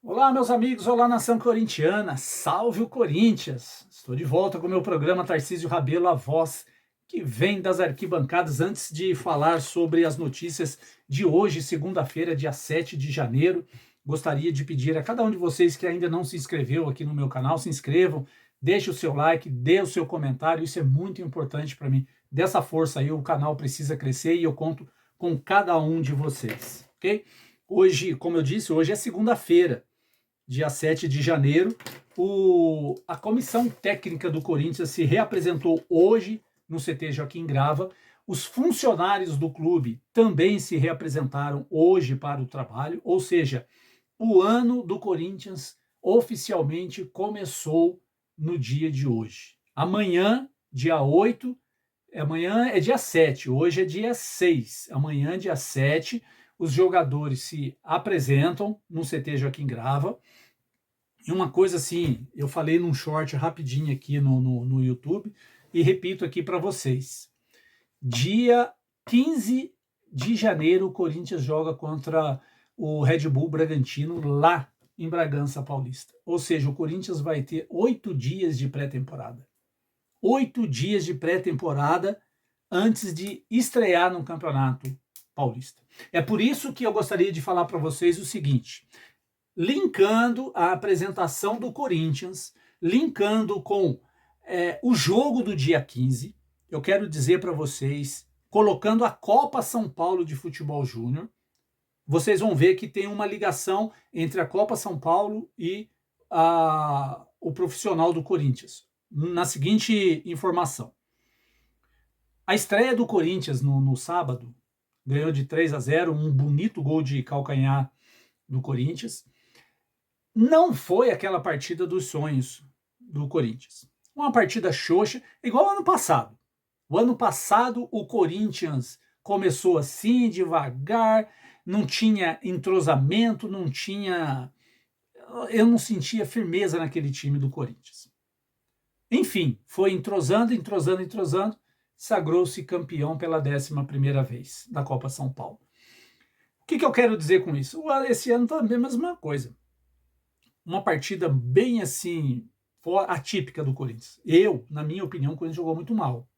Olá, meus amigos, olá, nação corintiana, salve o Corinthians! Estou de volta com o meu programa Tarcísio Rabelo, a voz que vem das arquibancadas. Antes de falar sobre as notícias de hoje, segunda-feira, dia 7 de janeiro, gostaria de pedir a cada um de vocês que ainda não se inscreveu aqui no meu canal, se inscrevam, deixe o seu like, dê o seu comentário, isso é muito importante para mim. Dessa força aí, o canal precisa crescer e eu conto com cada um de vocês, ok? Hoje, como eu disse, hoje é segunda-feira, dia 7 de janeiro. A comissão técnica do Corinthians se reapresentou hoje no CT Joaquim Grava. Os funcionários do clube também se reapresentaram hoje para o trabalho, ou seja, o ano do Corinthians oficialmente começou no dia de hoje. Amanhã, dia 8, amanhã é dia 7, hoje é dia 6. Amanhã, dia 7, os jogadores se apresentam no CT Joaquim Grava. E uma coisa assim, eu falei num short rapidinho aqui no YouTube e repito aqui para vocês. Dia 15 de janeiro, o Corinthians joga contra o Red Bull Bragantino lá em Bragança Paulista. Ou seja, o Corinthians vai ter 8 dias de pré-temporada. 8 dias de pré-temporada antes de estrear no Campeonato Paulista. É por isso que eu gostaria de falar para vocês o seguinte: linkando a apresentação do Corinthians, linkando com o jogo do dia 15, eu quero dizer para vocês, colocando a Copa São Paulo de Futebol Júnior, vocês vão ver que tem uma ligação entre a Copa São Paulo e o profissional do Corinthians. Na seguinte informação: a estreia do Corinthians no sábado ganhou de 3-0, um bonito gol de calcanhar do Corinthians. Não foi aquela partida dos sonhos do Corinthians. Uma partida xoxa, igual ao ano passado. O ano passado o Corinthians começou assim, devagar, não tinha entrosamento, não tinha. Eu não sentia firmeza naquele time do Corinthians. Enfim, foi entrosando, entrosando, entrosando, sagrou-se campeão pela 11ª vez da Copa São Paulo. O que eu quero dizer com isso? Esse ano também é a mesma coisa. Uma partida bem assim, atípica do Corinthians. Na minha opinião, o Corinthians jogou muito mal.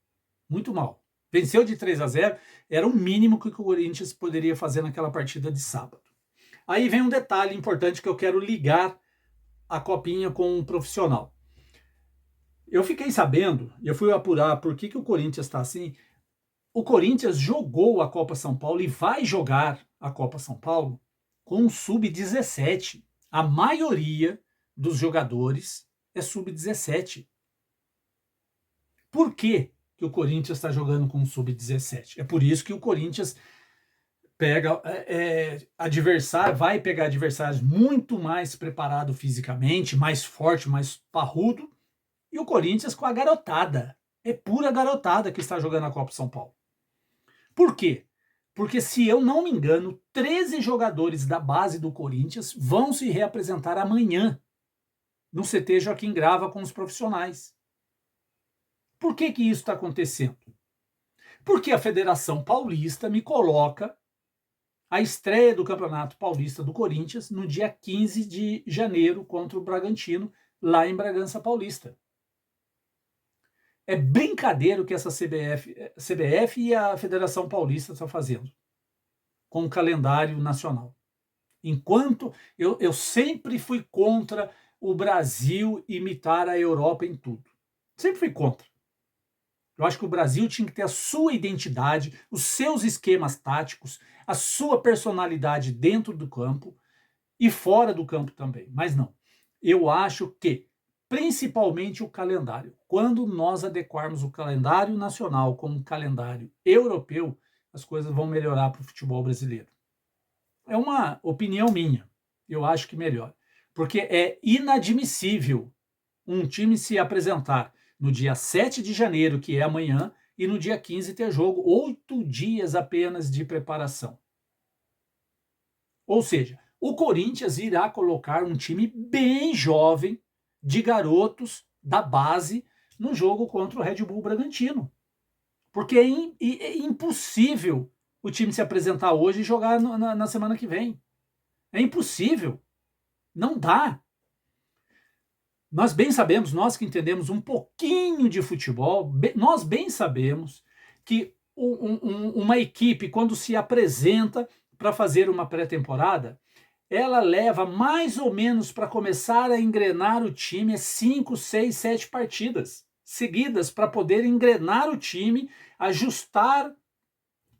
Muito mal. Venceu de 3-0, era o mínimo que o Corinthians poderia fazer naquela partida de sábado. Aí vem um detalhe importante que eu quero ligar a copinha com um profissional. Eu fiquei sabendo, eu fui apurar por que o Corinthians está assim. O Corinthians jogou a Copa São Paulo e vai jogar a Copa São Paulo com um sub-17. A maioria dos jogadores é sub-17. Por que o Corinthians está jogando com um sub-17? É por isso que o Corinthians pega vai pegar adversários muito mais preparado fisicamente, mais forte, mais parrudo, e o Corinthians com a garotada. É pura garotada que está jogando a Copa São Paulo. Por quê? Porque, se eu não me engano, 13 jogadores da base do Corinthians vão se reapresentar amanhã no CT Joaquim Grava com os profissionais. Por que isso está acontecendo? Porque a Federação Paulista me coloca a estreia do Campeonato Paulista do Corinthians no dia 15 de janeiro contra o Bragantino, lá em Bragança Paulista. É brincadeira o que essa CBF e a Federação Paulista estão fazendo com o calendário nacional. Enquanto eu sempre fui contra o Brasil imitar a Europa em tudo. Sempre fui contra. Eu acho que o Brasil tinha que ter a sua identidade, os seus esquemas táticos, a sua personalidade dentro do campo e fora do campo também. Mas não. Eu acho que, principalmente o calendário, quando nós adequarmos o calendário nacional com o calendário europeu, as coisas vão melhorar para o futebol brasileiro. É uma opinião minha. Eu acho que melhor. Porque é inadmissível um time se apresentar no dia 7 de janeiro, que é amanhã, e no dia 15 ter jogo, 8 dias apenas de preparação. Ou seja, o Corinthians irá colocar um time bem jovem, de garotos da base, no jogo contra o Red Bull Bragantino. Porque é impossível o time se apresentar hoje e jogar na semana que vem. É impossível. Não dá. Nós bem sabemos, nós que entendemos um pouquinho de futebol, nós bem sabemos que uma equipe, quando se apresenta para fazer uma pré-temporada, ela leva mais ou menos para começar a engrenar o time 5, 6, 7 partidas seguidas para poder engrenar o time, ajustar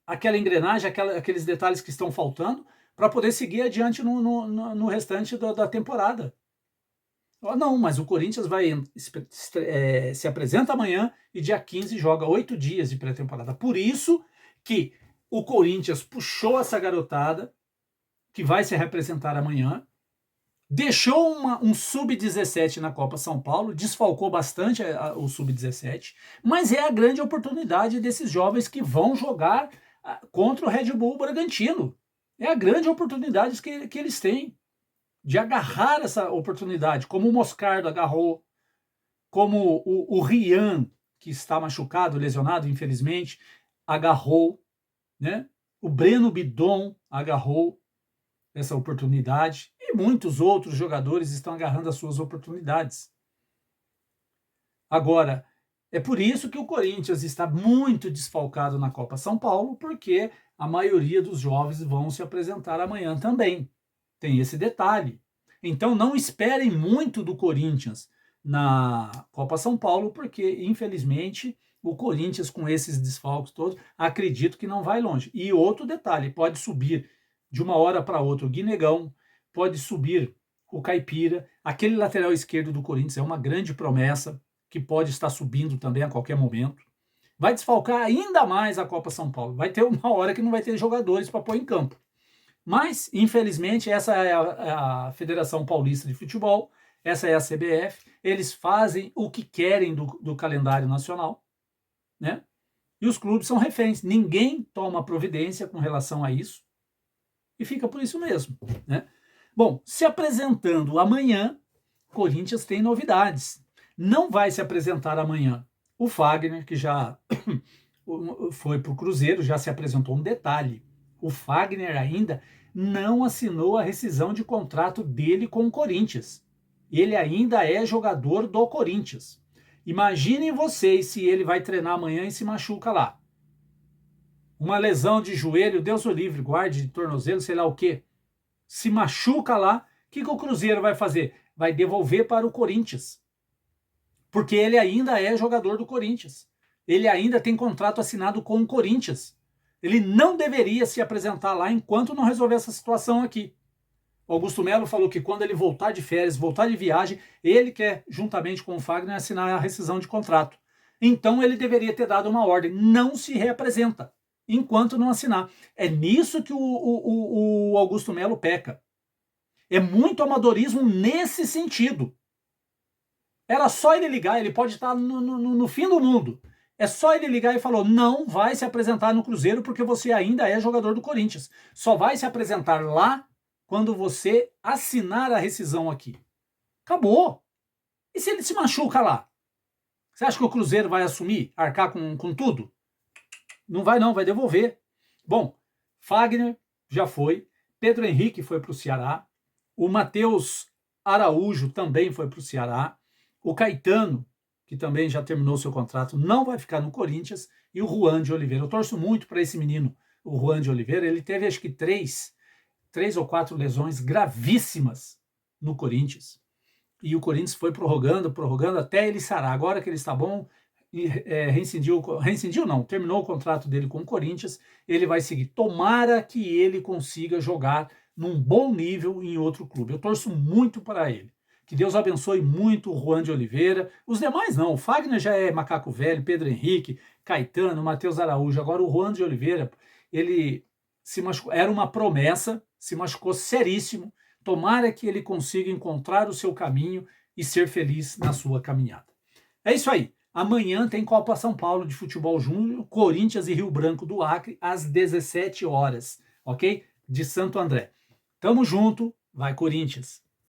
aquela engrenagem, aqueles detalhes que estão faltando, para poder seguir adiante no restante da temporada. Não, mas o Corinthians vai se apresenta amanhã e dia 15 joga 8 dias de pré-temporada. Por isso que o Corinthians puxou essa garotada que vai se representar amanhã, deixou um sub-17 na Copa São Paulo, desfalcou bastante o sub-17, mas é a grande oportunidade desses jovens que vão jogar contra o Red Bull Bragantino. É a grande oportunidade que eles têm de agarrar essa oportunidade, como o Moscardo agarrou, como o Rian, que está machucado, lesionado, infelizmente, agarrou, né? O Breno Bidon agarrou essa oportunidade e muitos outros jogadores estão agarrando as suas oportunidades. Agora, é por isso que o Corinthians está muito desfalcado na Copa São Paulo, porque a maioria dos jovens vão se apresentar amanhã também. Tem esse detalhe. Então não esperem muito do Corinthians na Copa São Paulo, porque infelizmente o Corinthians com esses desfalques todos, acredito que não vai longe. E outro detalhe, pode subir de uma hora para outra o Guinegão, pode subir o Caipira, aquele lateral esquerdo do Corinthians é uma grande promessa, que pode estar subindo também a qualquer momento. Vai desfalcar ainda mais a Copa São Paulo. Vai ter uma hora que não vai ter jogadores para pôr em campo. Mas, infelizmente, essa é a Federação Paulista de Futebol, essa é a CBF, eles fazem o que querem do calendário nacional, né? E os clubes são reféns. Ninguém toma providência com relação a isso e fica por isso mesmo, né? Bom, se apresentando amanhã, Corinthians tem novidades. Não vai se apresentar amanhã o Fagner, que já foi para o Cruzeiro, já se apresentou. Um detalhe, o Fagner ainda não assinou a rescisão de contrato dele com o Corinthians. Ele ainda é jogador do Corinthians. Imaginem vocês se ele vai treinar amanhã e se machuca lá. Uma lesão de joelho, Deus o livre, guarde de tornozelo, sei lá o quê. Se machuca lá, o que o Cruzeiro vai fazer? Vai devolver para o Corinthians. Porque ele ainda é jogador do Corinthians. Ele ainda tem contrato assinado com o Corinthians. Ele não deveria se apresentar lá enquanto não resolver essa situação aqui. O Augusto Melo falou que quando ele voltar de férias, voltar de viagem, ele quer, juntamente com o Fagner, assinar a rescisão de contrato. Então ele deveria ter dado uma ordem. Não se reapresenta enquanto não assinar. É nisso que o Augusto Melo peca. É muito amadorismo nesse sentido. Era só ele ligar, ele pode estar no fim do mundo. É só ele ligar e falar, não vai se apresentar no Cruzeiro porque você ainda é jogador do Corinthians. Só vai se apresentar lá quando você assinar a rescisão aqui. Acabou. E se ele se machuca lá? Você acha que o Cruzeiro vai assumir, arcar com tudo? Não vai não, vai devolver. Bom, Fagner já foi, Pedro Henrique foi para o Ceará, o Matheus Araújo também foi para o Ceará, o Caetano, que também já terminou seu contrato, não vai ficar no Corinthians, e o Juan de Oliveira. Eu torço muito para esse menino, o Juan de Oliveira. Ele teve acho que três ou quatro lesões gravíssimas no Corinthians. E o Corinthians foi prorrogando até ele sarar. Agora que ele está bom, terminou o contrato dele com o Corinthians, ele vai seguir. Tomara que ele consiga jogar num bom nível em outro clube. Eu torço muito para ele. Que Deus abençoe muito o Juan de Oliveira. Os demais não. O Fagner já é macaco velho, Pedro Henrique, Caetano, Matheus Araújo. Agora o Juan de Oliveira, ele se machucou. Era uma promessa, se machucou seríssimo. Tomara que ele consiga encontrar o seu caminho e ser feliz na sua caminhada. É isso aí. Amanhã tem Copa São Paulo de Futebol Júnior, Corinthians e Rio Branco do Acre, às 17 horas, ok? De Santo André. Tamo junto, vai Corinthians!